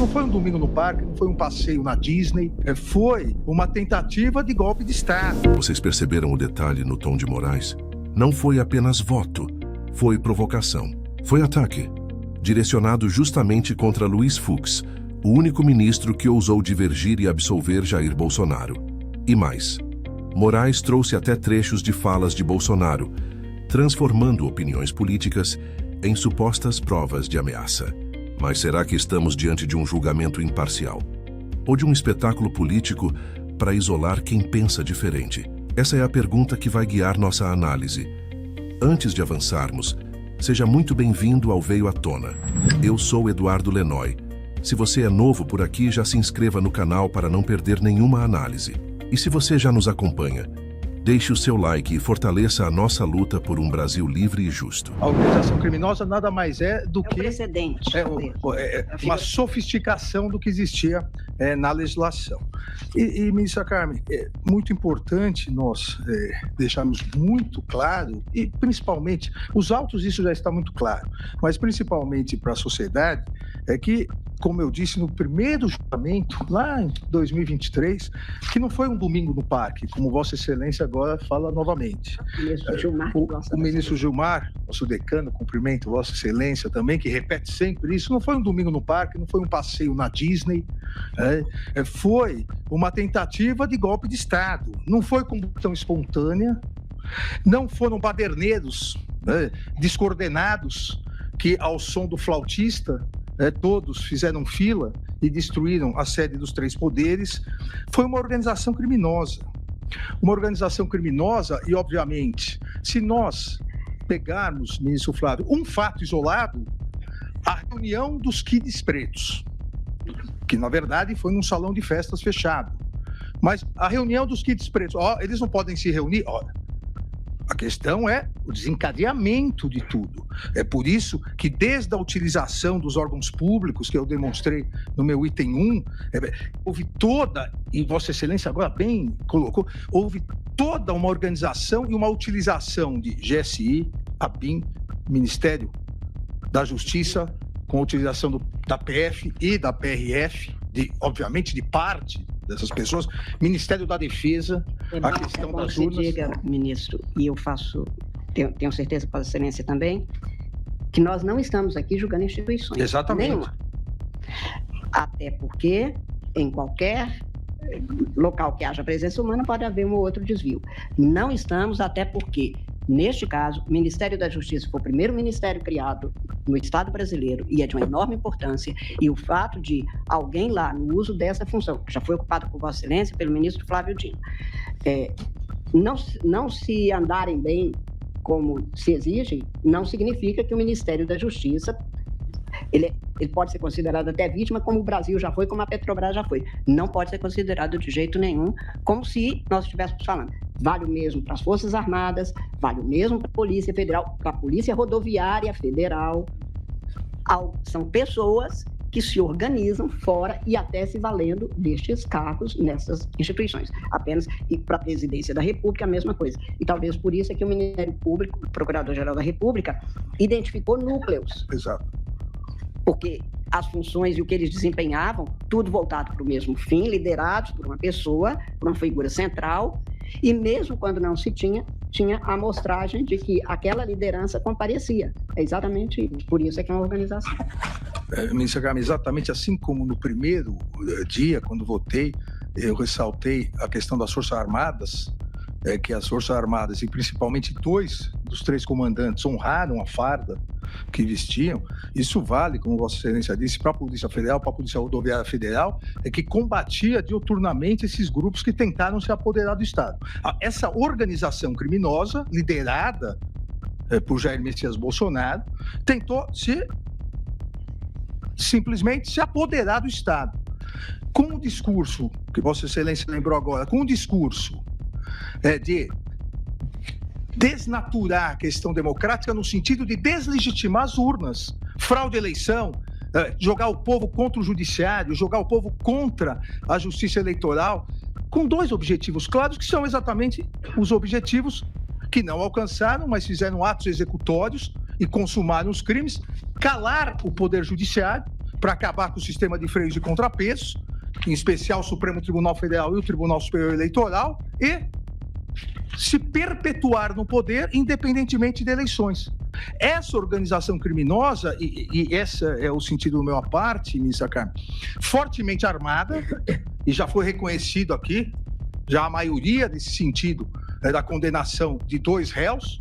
não foi um domingo no parque, não foi um passeio na Disney, foi uma tentativa de golpe de Estado. Vocês perceberam o detalhe no tom de Moraes? Não foi apenas voto, foi provocação, foi ataque, direcionado justamente contra Luiz Fux, o único ministro que ousou divergir e absolver Jair Bolsonaro. E mais, Moraes trouxe até trechos de falas de Bolsonaro, transformando opiniões políticas em supostas provas de ameaça. Mas será que estamos diante de um julgamento imparcial? Ou de um espetáculo político para isolar quem pensa diferente? Essa é a pergunta que vai guiar nossa análise. Antes de avançarmos, seja muito bem-vindo ao Veio à Tona. Eu sou Eduardo Lenoy. Se você é novo por aqui, já se inscreva no canal para não perder nenhuma análise. E se você já nos acompanha, deixe o seu like e fortaleça a nossa luta por um Brasil livre e justo. A organização criminosa nada mais é do que... precedente. Uma sofisticação do que existia na legislação. E ministra Carmen, é muito importante nós deixarmos muito claro, e principalmente, os autos isso já está muito claro, mas principalmente para a sociedade, é que, como eu disse no primeiro julgamento, lá em 2023, que não foi um domingo no parque, como Vossa Excelência agora fala novamente. O ministro Gilmar, nosso decano, cumprimento Vossa Excelência também, que repete sempre isso, não foi um domingo no parque, não foi um passeio na Disney, foi uma tentativa de golpe de Estado, não foi combustão espontânea, não foram baderneiros descoordenados que, ao som do flautista, todos fizeram fila e destruíram a sede dos três poderes. Foi uma organização criminosa. Uma organização criminosa e, obviamente, se nós pegarmos, ministro Flávio, um fato isolado, a reunião dos kids pretos, que, na verdade, foi num salão de festas fechado. Mas a reunião dos kids pretos, eles não podem se reunir? A questão é o desencadeamento de tudo. É por isso que, desde a utilização dos órgãos públicos, que eu demonstrei no meu item 1, houve toda, e Vossa Excelência agora bem colocou, houve toda uma organização e uma utilização de GSI, ABIN, Ministério da Justiça, com a utilização da PF e da PRF, obviamente de parte dessas pessoas, Ministério da Defesa, a questão das urnas... diga, ministro, e eu tenho certeza, Vossa Excelência também, que nós não estamos aqui julgando instituições. Exatamente. Nenhuma. Até porque, em qualquer local que haja presença humana, pode haver um ou outro desvio. Não estamos, até porque, neste caso, o Ministério da Justiça foi o primeiro ministério criado no Estado brasileiro e é de uma enorme importância, e o fato de alguém lá, no uso dessa função, que já foi ocupado por Vossa Excelência, pelo ministro Flávio Dino, não se andarem bem como se exige, não significa que o Ministério da Justiça ele pode ser considerado até vítima, como o Brasil já foi, como a Petrobras já foi. Não pode ser considerado de jeito nenhum, como se nós estivéssemos falando. Vale o mesmo para as Forças Armadas, vale o mesmo para a Polícia Federal, para a Polícia Rodoviária Federal. São pessoas que se organizam fora e até se valendo destes cargos nessas instituições. Apenas, e para a Presidência da República, a mesma coisa. E talvez por isso é que o Ministério Público, o Procurador-Geral da República, identificou núcleos. Exato. Porque as funções e o que eles desempenhavam, tudo voltado para o mesmo fim, liderados por uma pessoa, por uma figura central, e mesmo quando não se tinha a amostragem de que aquela liderança comparecia. É exatamente isso. Por isso é que é uma organização. Ministra Carmen, exatamente assim como no primeiro dia, quando votei, eu ressaltei a questão das Forças Armadas, que as Forças Armadas, e principalmente 2 dos 3 comandantes, honraram a farda que vestiam. Isso vale, como Vossa Excelência disse, para a Polícia Federal, para a Polícia Rodoviária Federal, que combatia diuturnamente esses grupos que tentaram se apoderar do Estado. Essa organização criminosa, liderada por Jair Messias Bolsonaro, tentou simplesmente se apoderar do Estado. Com o discurso, que Vossa Excelência lembrou agora, com o discurso de desnaturar a questão democrática no sentido de deslegitimar as urnas, fraude à eleição, jogar o povo contra o judiciário, jogar o povo contra a justiça eleitoral, com 2 objetivos claros, que são exatamente os objetivos que não alcançaram, mas fizeram atos executórios e consumaram os crimes, calar o poder judiciário, para acabar com o sistema de freios e contrapesos, em especial o Supremo Tribunal Federal e o Tribunal Superior Eleitoral, e se perpetuar no poder independentemente de eleições. Essa organização criminosa, e esse é o sentido do meu à parte, ministra Carmen, fortemente armada, e já foi reconhecido aqui, já a maioria desse sentido da condenação de 2 réus,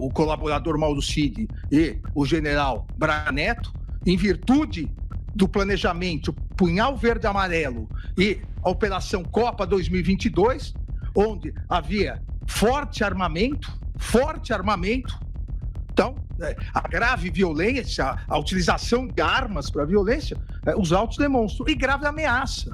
o colaborador Mauro Cid e o general Braga Neto, em virtude do planejamento Punhal Verde e Amarelo e a Operação Copa 2022, onde havia forte armamento. Então, a grave violência, a utilização de armas para violência, os autos demonstram, e grave ameaça.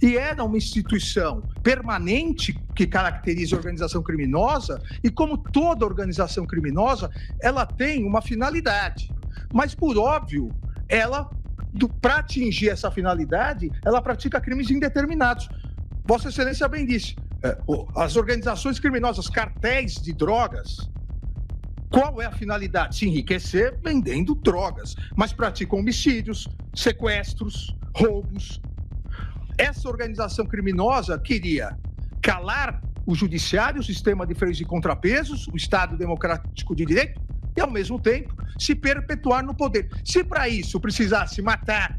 E era uma instituição permanente que caracteriza a organização criminosa, e como toda organização criminosa, ela tem uma finalidade. Mas, por óbvio, para atingir essa finalidade, ela pratica crimes indeterminados. Vossa Excelência bem disse, as organizações criminosas, cartéis de drogas, qual é a finalidade? Se enriquecer vendendo drogas, mas praticam homicídios, sequestros, roubos. Essa organização criminosa queria calar o judiciário, o sistema de freios e contrapesos, o Estado democrático de direito, e, ao mesmo tempo, se perpetuar no poder. Se para isso precisasse matar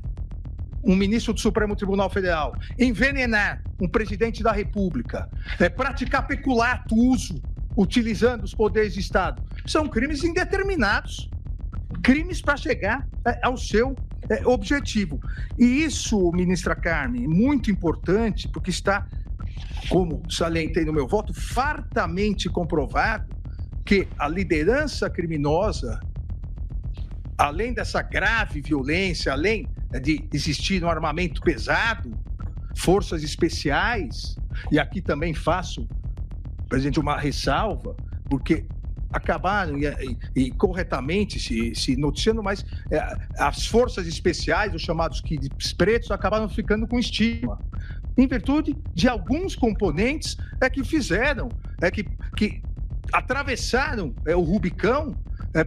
um ministro do Supremo Tribunal Federal, envenenar um presidente da República, praticar peculato, uso, utilizando os poderes de Estado, são crimes indeterminados, crimes para chegar ao seu objetivo. E isso, ministra Carmen, é muito importante, porque está, como salientei no meu voto, fartamente comprovado que a liderança criminosa, além dessa grave violência, além de existir um armamento pesado, forças especiais, e aqui também faço, presidente, uma ressalva, porque acabaram, e corretamente se noticiando, mas as forças especiais, os chamados kits pretos, acabaram ficando com estigma, em virtude de alguns componentes que fizeram, que atravessaram o Rubicão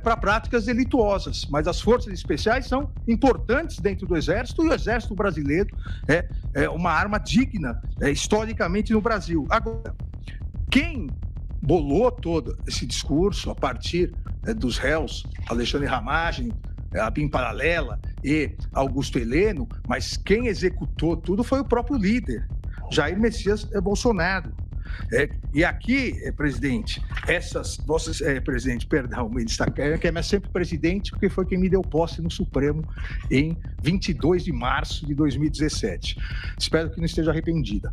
para práticas delituosas. Mas as forças especiais são importantes dentro do Exército, e o Exército brasileiro é uma arma digna historicamente no Brasil. Agora, quem bolou todo esse discurso a partir dos réus Alexandre Ramagem, a BIM Paralela e Augusto Heleno, mas quem executou tudo foi o próprio líder, Jair Messias Bolsonaro. E aqui, presidente, presidente, perdão, ministra Carmen, que é sempre presidente, porque foi quem me deu posse no Supremo em 22 de março de 2017. Espero que não esteja arrependida.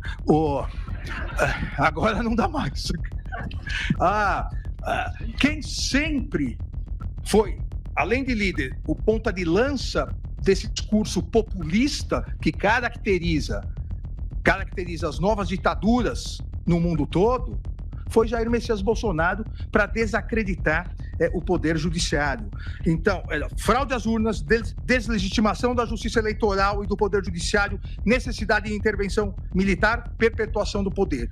Agora não dá mais. Quem sempre foi, além de líder, o ponta de lança desse discurso populista que caracteriza as novas ditaduras no mundo todo, foi Jair Messias Bolsonaro, para desacreditar o poder judiciário. Então, fraude às urnas, deslegitimação da justiça eleitoral e do poder judiciário, necessidade de intervenção militar, perpetuação do poder.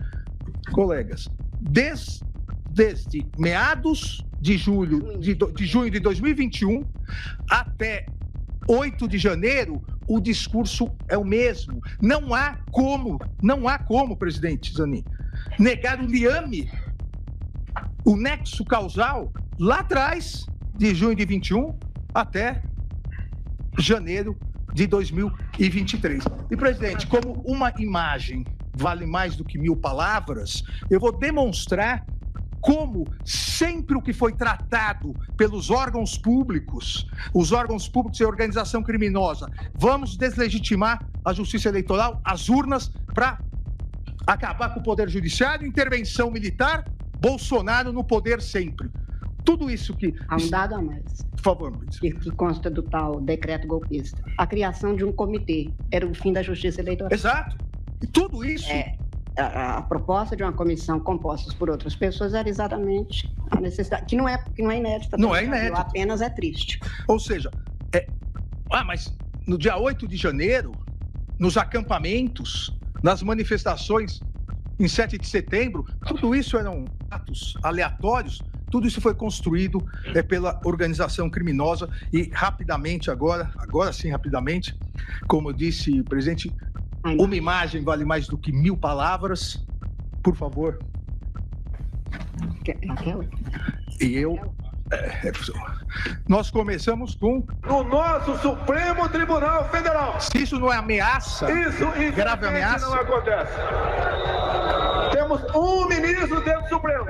Colegas, desde meados de junho de 2021 até 8 de janeiro, o discurso é o mesmo. Não há como, presidente Zanin, negar o liame, o nexo causal, lá atrás, de junho de 21 até janeiro de 2023. E, presidente, como uma imagem vale mais do que 1000 palavras, eu vou demonstrar como sempre o que foi tratado pelos órgãos públicos e a organização criminosa, vamos deslegitimar a justiça eleitoral, as urnas, para acabar com o poder judiciário, intervenção militar, Bolsonaro no poder sempre. Tudo isso que... Há um dado a mais. Por favor, que consta do tal decreto golpista. A criação de um comitê era o fim da justiça eleitoral. Exato. E tudo isso... A proposta de uma comissão composta por outras pessoas era exatamente a necessidade, que não é inédita. Não é inédito. Apenas é triste. Ou seja, mas no dia 8 de janeiro, nos acampamentos, nas manifestações em 7 de setembro, tudo isso eram atos aleatórios Tudo isso foi construído pela organização criminosa e rapidamente agora sim, rapidamente, como disse o presidente, uma imagem vale mais do que 1000 palavras. Por favor. E nós começamos com o nosso Supremo Tribunal Federal. Se isso não é ameaça, isso grave ameaça, não acontece. Temos um ministro dentro do Supremo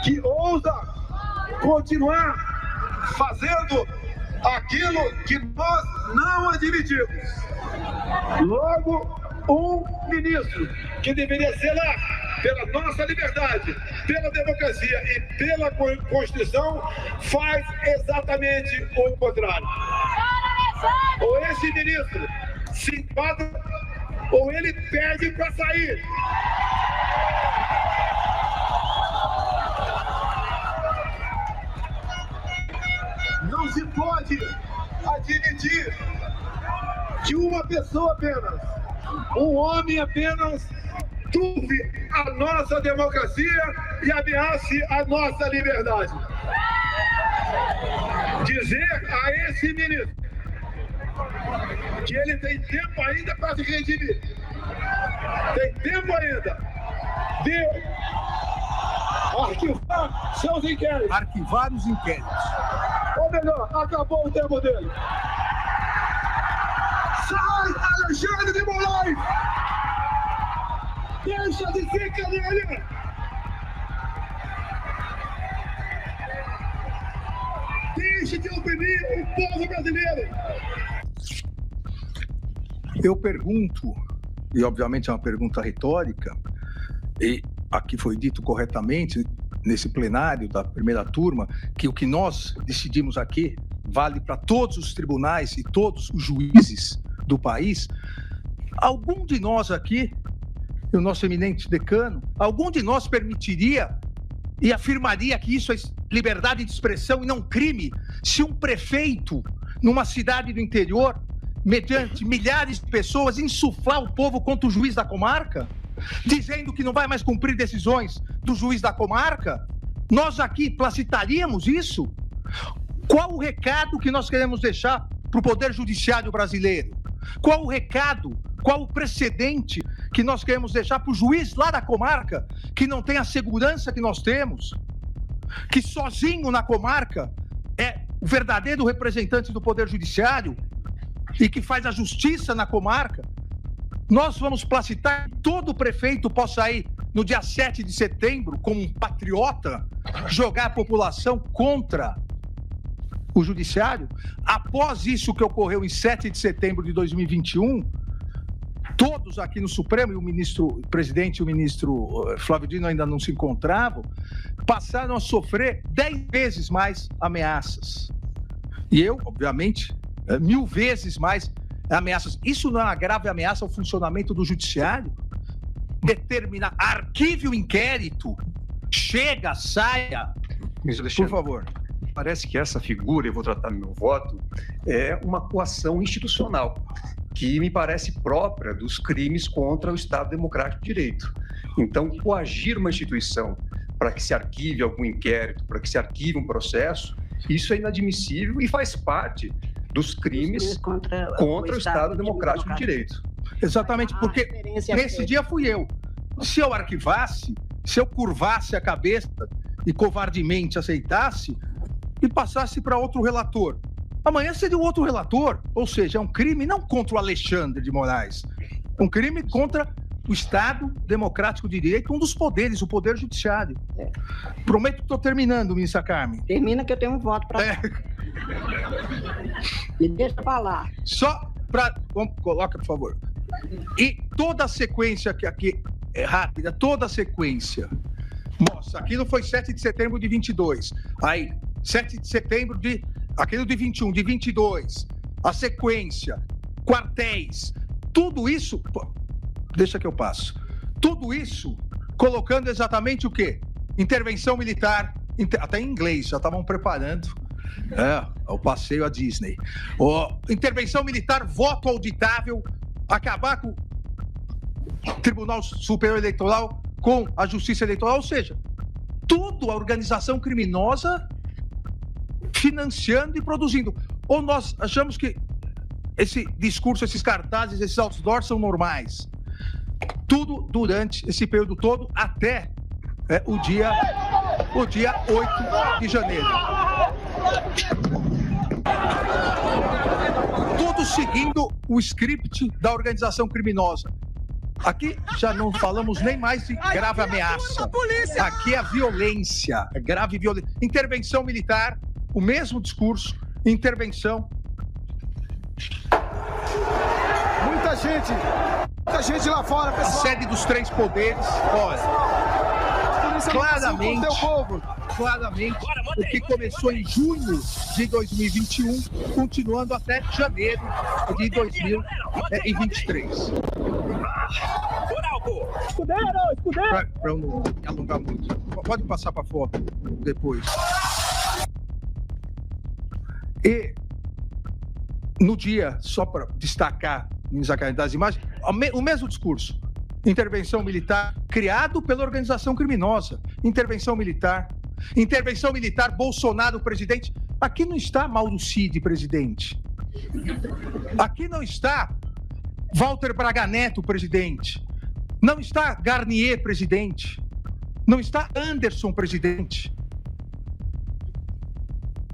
que ousa continuar fazendo aquilo que nós não admitimos. Logo, um ministro que deveria zelar pela nossa liberdade, pela democracia e pela Constituição, faz exatamente o contrário. Ou esse ministro se enquadra, ou ele pede para sair. Não se pode admitir que uma pessoa apenas, um homem apenas, turve a nossa democracia e ameace a nossa liberdade. Dizer a esse ministro que ele tem tempo ainda para se redimir, tem tempo ainda de arquivar seus inquéritos. Arquivar os inquéritos. Ou melhor, acabou o tempo dele. Sai, Alexandre de Moraes! Deixa de ser canalha! Deixe de oprimir o povo brasileiro! Eu pergunto, e obviamente é uma pergunta retórica, e aqui foi dito corretamente nesse plenário da primeira turma, que o que nós decidimos aqui vale para todos os tribunais e todos os juízes do país. Algum de nós aqui, o nosso eminente decano, algum de nós permitiria e afirmaria que isso é liberdade de expressão e não crime, se um prefeito, numa cidade do interior, mediante milhares de pessoas, insuflar o povo contra o juiz da comarca, dizendo que não vai mais cumprir decisões do juiz da comarca? Nós aqui placitaríamos isso? Qual o recado que nós queremos deixar para o Poder Judiciário brasileiro? Qual o recado, qual o precedente que nós queremos deixar para o juiz lá da comarca, que não tem a segurança que nós temos, que sozinho na comarca é o verdadeiro representante do Poder Judiciário e que faz a justiça na comarca? Nós vamos placitar que todo prefeito possa ir no dia 7 de setembro, como um patriota, jogar a população contra o judiciário? Após isso que ocorreu em 7 de setembro de 2021, todos aqui no Supremo, e o presidente e o ministro Flávio Dino ainda não se encontravam, passaram a sofrer 10 vezes mais ameaças. E eu, obviamente, 1000 vezes mais ameaças. Isso não é uma grave ameaça ao funcionamento do judiciário? Determinar, arquive o inquérito, chega, saia. Por favor. Parece que essa figura, eu vou tratar no meu voto, é uma coação institucional, que me parece própria dos crimes contra o Estado Democrático de Direito. Então, coagir uma instituição para que se arquive algum inquérito, para que se arquive um processo, isso é inadmissível e faz parte dos crimes contra o Estado Democrático de Direito. Exatamente, porque nesse dia fui eu. Se eu arquivasse, se eu curvasse a cabeça e covardemente aceitasse e passasse para outro relator, amanhã seria o outro relator. Ou seja, é um crime não contra o Alexandre de Moraes, é um crime contra o Estado Democrático de Direito, um dos poderes, o Poder Judiciário. Prometo que estou terminando, ministra Carmen. Termina que eu tenho um voto para Me deixa falar. Só para... Coloca, por favor. E toda a sequência que aqui é rápida, toda a sequência. Nossa, aquilo foi 7 de setembro de 22. Aí, 7 de setembro de... Aquilo de 21, de 22. A sequência, quartéis, tudo isso... Pô, deixa que eu passo. Tudo isso colocando exatamente o quê? Intervenção militar, até em inglês, já estavam preparando o passeio à Disney. Intervenção militar, voto auditável, acabar com o Tribunal Superior Eleitoral, com a Justiça Eleitoral, ou seja, tudo tudo a organização criminosa financiando e produzindo. Ou nós achamos que esse discurso, esses cartazes, esses outdoors são normais? Tudo durante esse período todo, até o dia 8 de janeiro. Tudo seguindo o script da organização criminosa. Aqui já não falamos nem mais de grave ameaça. Aqui é a violência, é grave violência. Intervenção militar, o mesmo discurso, intervenção. Muita gente lá fora, pessoal. A sede dos três poderes, olha, claramente, o que começou em junho de 2021, continuando até janeiro de 2023. Para eu não me alongar muito. Pode passar para a foto depois. E no dia, só para destacar das imagens, o mesmo discurso. Intervenção militar criado pela organização criminosa. Intervenção militar, Bolsonaro presidente. Aqui não está Mauro Cid presidente. Aqui não está Walter Braga Neto presidente. Não está Garnier presidente. Não está Anderson presidente.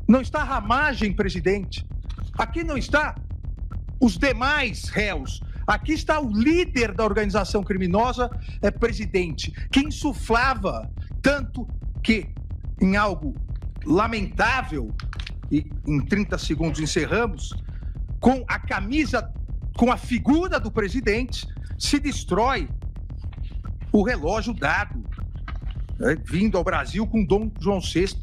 Não está Ramagem presidente. Aqui não está os demais réus. Aqui está o líder da organização criminosa, presidente, que insuflava tanto que, em algo lamentável, e em 30 segundos encerramos, com a camisa, com a figura do presidente, se destrói o relógio dado, vindo ao Brasil com Dom João VI.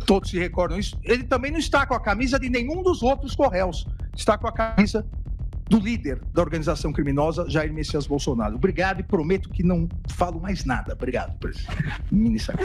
Todos se recordam isso. Ele também não está com a camisa de nenhum dos outros corréus. Está com a camisa do líder da organização criminosa, Jair Messias Bolsonaro. Obrigado e prometo que não falo mais nada. Obrigado, ministro.